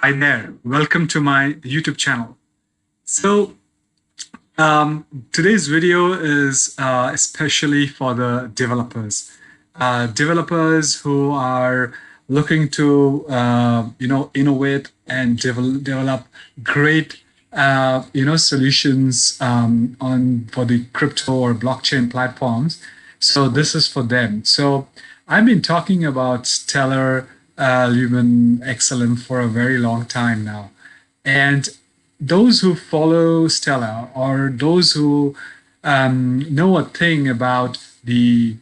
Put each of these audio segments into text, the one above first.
Hi there. Welcome to my YouTube channel. So, today's video is especially for the developers. Developers who are looking to, innovate and develop great, solutions on for the crypto or blockchain platforms. So this is for them. So I've been talking about Stellar Lumen XLM for a very long time now. And those who follow Stellar or those who know a thing about the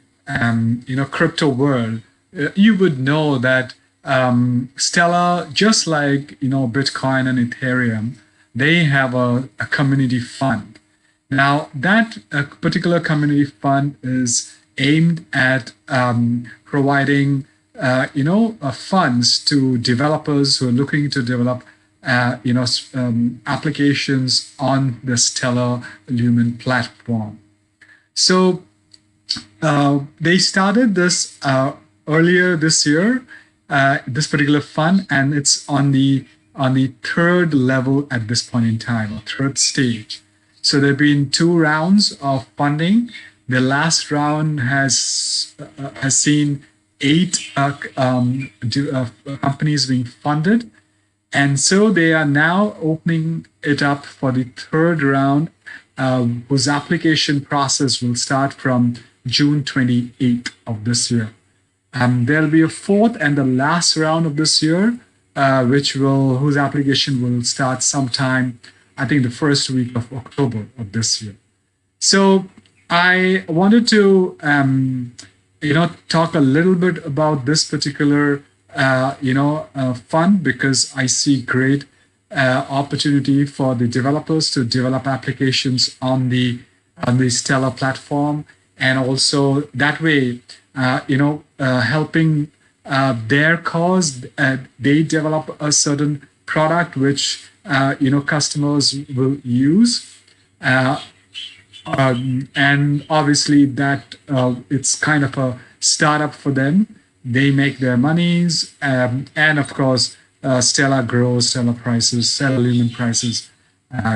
crypto world, you would know that Stellar, just like Bitcoin and Ethereum, they have a community fund. Now, that particular community fund is aimed at providing, funds to developers who are looking to develop, applications on the Stellar Lumen platform. So they started this earlier this year, this particular fund, and it's on the third level at this point in time, or third stage. So there have been two rounds of funding. The last round has seen eight companies being funded, and so they are now opening it up for the third round, whose application process will start from June 28th of this year. There'll be a fourth and the last round of this year, whose application will start sometime, I think, the first week of October of this year. So I wanted to, talk a little bit about this particular, fund, because I see great opportunity for the developers to develop applications on the Stellar platform, and also that way, helping their cause. They develop a certain product which customers will use, and obviously that it's kind of a startup for them. They make their monies, and of course, Stellar grows, Stellar Lumen prices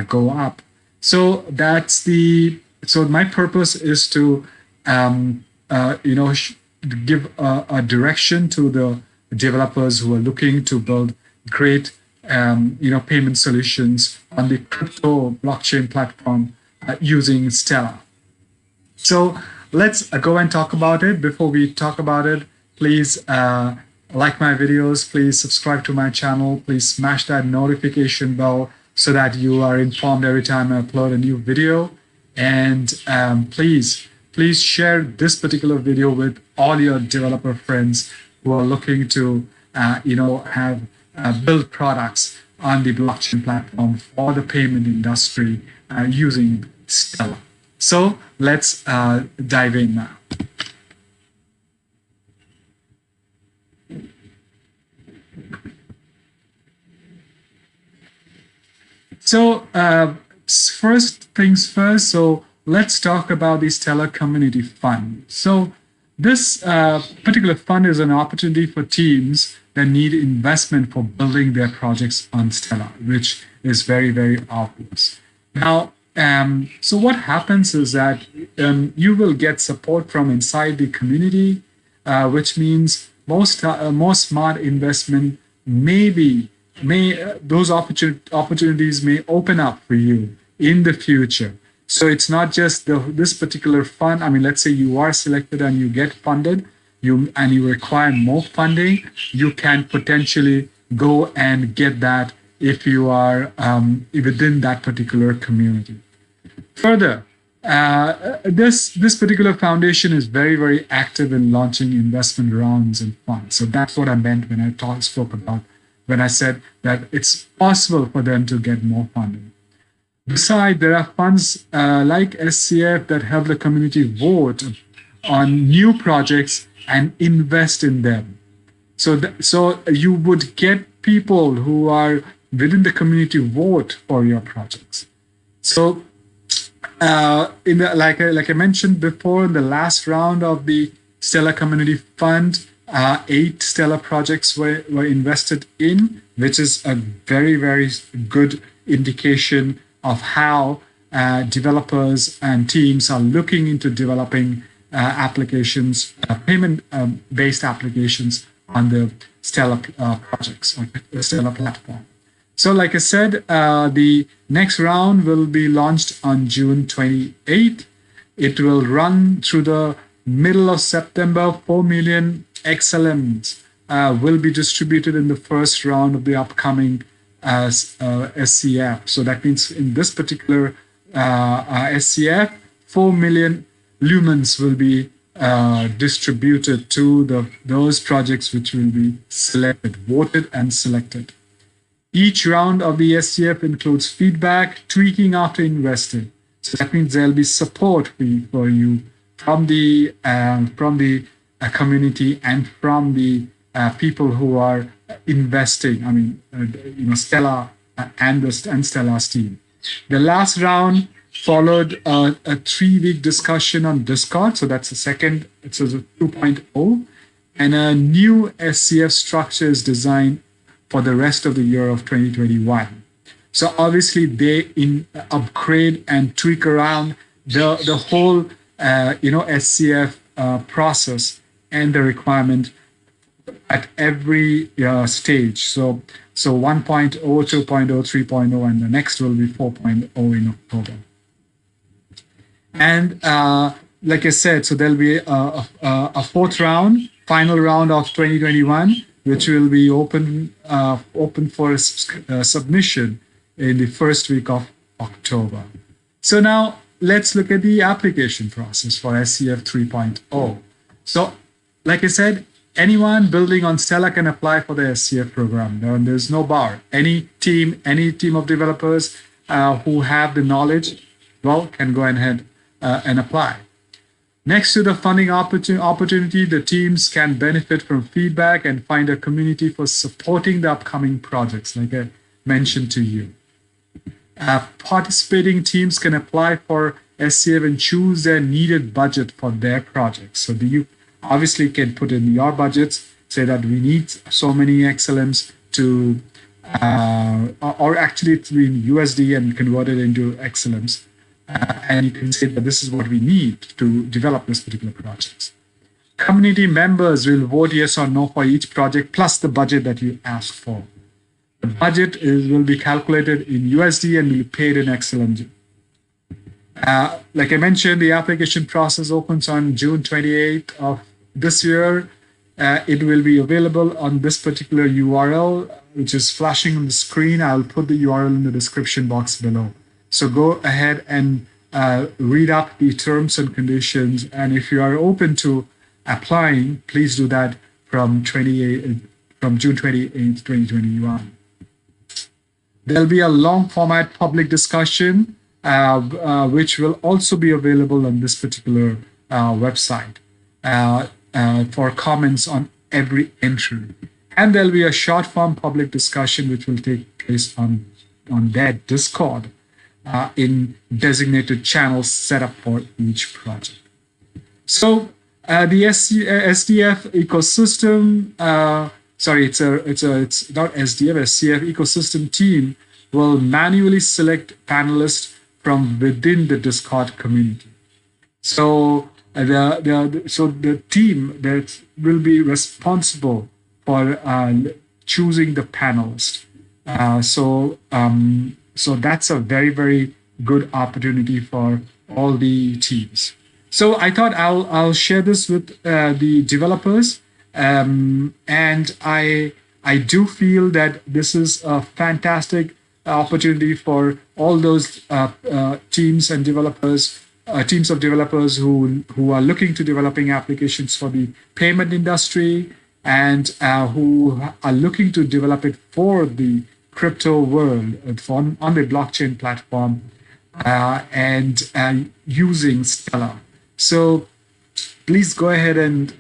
go up. So so my purpose is to give a direction to the developers who are looking to build great payment solutions on the crypto blockchain platform using Stellar. So let's go and talk about it. Before we talk about it, please like my videos, please subscribe to my channel, please smash that notification bell so that you are informed every time I upload a new video. And please share this particular video with all your developer friends who are looking to have build products on the blockchain platform for the payment industry using Stellar. So let's dive in now. So first things first, so let's talk about the Stellar Community Fund. So this particular fund is an opportunity for teams that need investment for building their projects on Stellar, which is very, very obvious. Now, so what happens is that you will get support from inside the community, which means more smart investment those opportunities may open up for you in the future. So it's not just this particular fund. I mean, let's say you are selected and you get funded, you require more funding, you can potentially go and get that if you are within that particular community. Further, this particular foundation is very, very active in launching investment rounds and funds. So that's what I meant when I spoke about when I said that it's possible for them to get more funding. Besides, there are funds like SCF that help the community vote on new projects and invest in them. So you would get people who are within the community vote for your projects. So like I mentioned before, in the last round of the Stellar Community Fund, 8 Stellar projects were invested in, which is a very, very good indication of how developers and teams are looking into developing applications, payment-based applications on the Stellar projects or the Stellar platform. So, like I said, the next round will be launched on June 28th. It will run through the middle of September. 4 million XLMs will be distributed in the first round of the upcoming SCF. So that means in this particular SCF, 4 million lumens will be distributed to those projects which will be selected, voted and selected. Each round of the SCF includes feedback, tweaking after investing. So that means there'll be support for you from the community and from the people who are investing. I mean, Stellar and Stellar's team. The last round followed a 3-week discussion on Discord. So that's the second. It's a 2.0, and a new SCF structure is designed for the rest of the year of 2021. So obviously they upgrade and tweak around the whole SCF process and the requirement at every stage. So 1.0, 2.0, 3.0, and the next will be 4.0 in October. And like I said, so there'll be a fourth round, final round of 2021, which will be open for submission in the first week of October. So now let's look at the application process for SCF 3.0. So, like I said, anyone building on Stellar can apply for the SCF program. There's no bar. Any team of developers who have the knowledge, can go ahead and apply. Next to the funding opportunity, the teams can benefit from feedback and find a community for supporting the upcoming projects, like I mentioned to you. Participating teams can apply for SCF and choose their needed budget for their projects. So you obviously can put in your budgets, say that we need so many XLMs to, or actually it's in USD and convert it into XLMs. And you can say that this is what we need to develop this particular project. Community members will vote yes or no for each project plus the budget that you ask for. The budget will be calculated in USD and will be paid in XLM. Like I mentioned, the application process opens on June 28th of this year. It will be available on this particular URL, which is flashing on the screen. I'll put the URL in the description box below. So go ahead and read up the terms and conditions. And if you are open to applying, please do that from June 28th, 2021. There'll be a long format public discussion, which will also be available on this particular website for comments on every entry. And there'll be a short form public discussion, which will take place on their Discord in designated channels set up for each project. So the SDF ecosystem, it's not SDF, SCF ecosystem team will manually select panelists from within the Discord community. So the team that will be responsible for choosing the panelists. So that's a very, very good opportunity for all the teams. So I thought I'll share this with the developers, and I do feel that this is a fantastic opportunity for all those teams of developers who are looking to developing applications for the payment industry and who are looking to develop it for the crypto world on the blockchain platform and using Stellar. So please go ahead and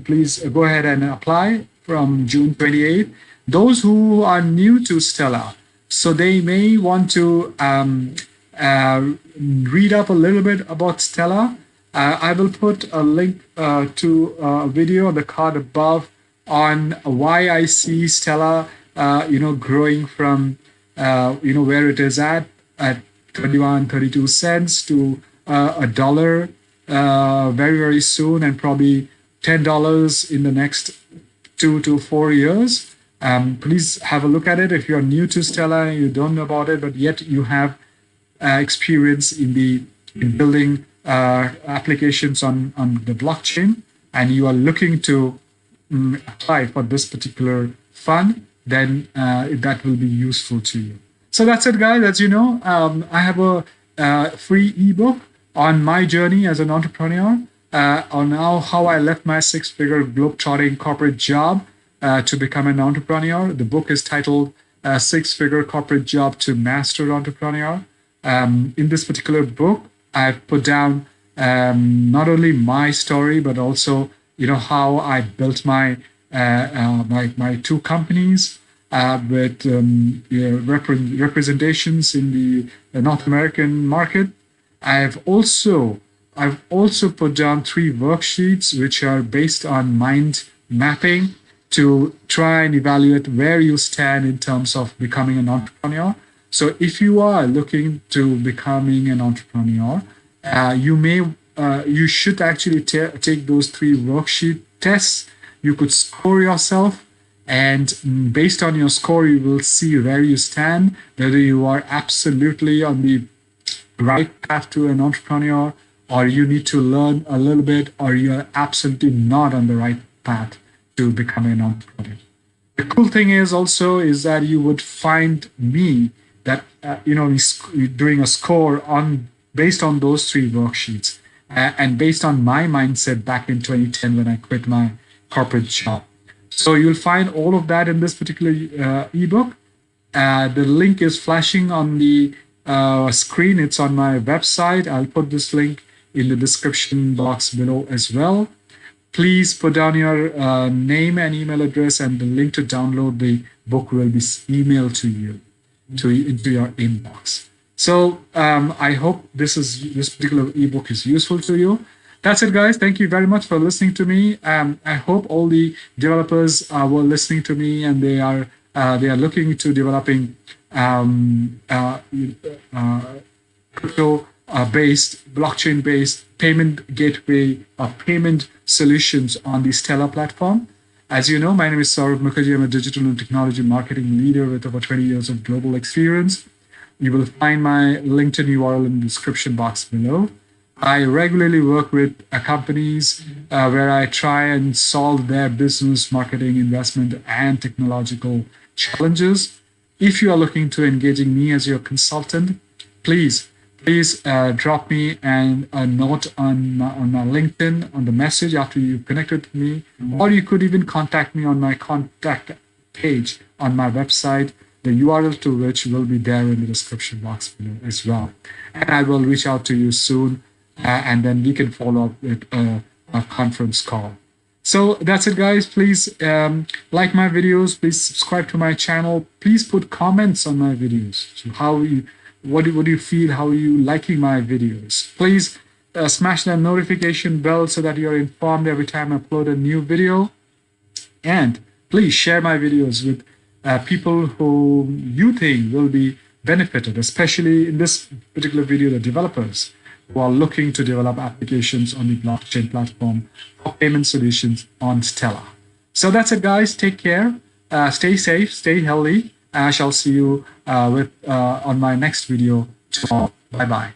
please go ahead and apply from June 28th. Those who are new to Stellar, so they may want to read up a little bit about Stellar. I will put a link to a video on the card above on why I see Stella, growing from, where it is at 21, 32 cents to a dollar very, very soon, and probably $10 in the next 2 to 4 years. Please have a look at it if you're new to Stella and you don't know about it, but yet you have experience in building applications on the blockchain, and you are looking to apply for this particular fund, then that will be useful to you. So that's it, guys. As you know, I have a free ebook on my journey as an entrepreneur, on how I left my six-figure globe-trotting corporate job to become an entrepreneur. The book is titled Six-Figure Corporate Job to Master Entrepreneur. In this particular book, I've put down not only my story, but also how I built my my two companies with representations in the North American market. I've also put down 3 worksheets which are based on mind mapping to try and evaluate where you stand in terms of becoming an entrepreneur. So if you are looking to becoming an entrepreneur, you should actually take those 3 worksheet tests. You could score yourself, and based on your score, you will see where you stand, whether you are absolutely on the right path to an entrepreneur, or you need to learn a little bit, or you're absolutely not on the right path to becoming an entrepreneur. The cool thing is that you would find me that doing a score on based on those 3 worksheets, and based on my mindset back in 2010 when I quit my corporate job. So you'll find all of that in this particular ebook. The link is flashing on the screen. It's on my website. I'll put this link in the description box below as well. Please put down your name and email address, and the link to download the book will be emailed to you into your inbox. So I hope this particular ebook is useful to you. That's it, guys. Thank you very much for listening to me. I hope all the developers were listening to me, and they are looking to developing crypto-based, blockchain-based payment gateway or payment solutions on the Stellar platform. As you know, my name is Saurav Mukherjee. I'm a digital and technology marketing leader with over 20 years of global experience. You will find my LinkedIn URL in the description box below. I regularly work with companies where I try and solve their business, marketing, investment, and technological challenges. If you are looking to engaging me as your consultant, please drop me a note on my LinkedIn, on the message after you connected with me, or you could even contact me on my contact page on my website, the URL to which will be there in the description box below as well. And I will reach out to you soon, and then we can follow up with a conference call. So that's it, guys. Please like my videos. Please subscribe to my channel. Please put comments on my videos. So what do you feel? How are you liking my videos? Please smash that notification bell so that you're informed every time I upload a new video. And please share my videos with people who you think will be benefited, especially in this particular video, the developers who are looking to develop applications on the blockchain platform for payment solutions on Stellar. So that's it, guys. Take care. Stay safe. Stay healthy. I shall see you on my next video tomorrow. Bye-bye.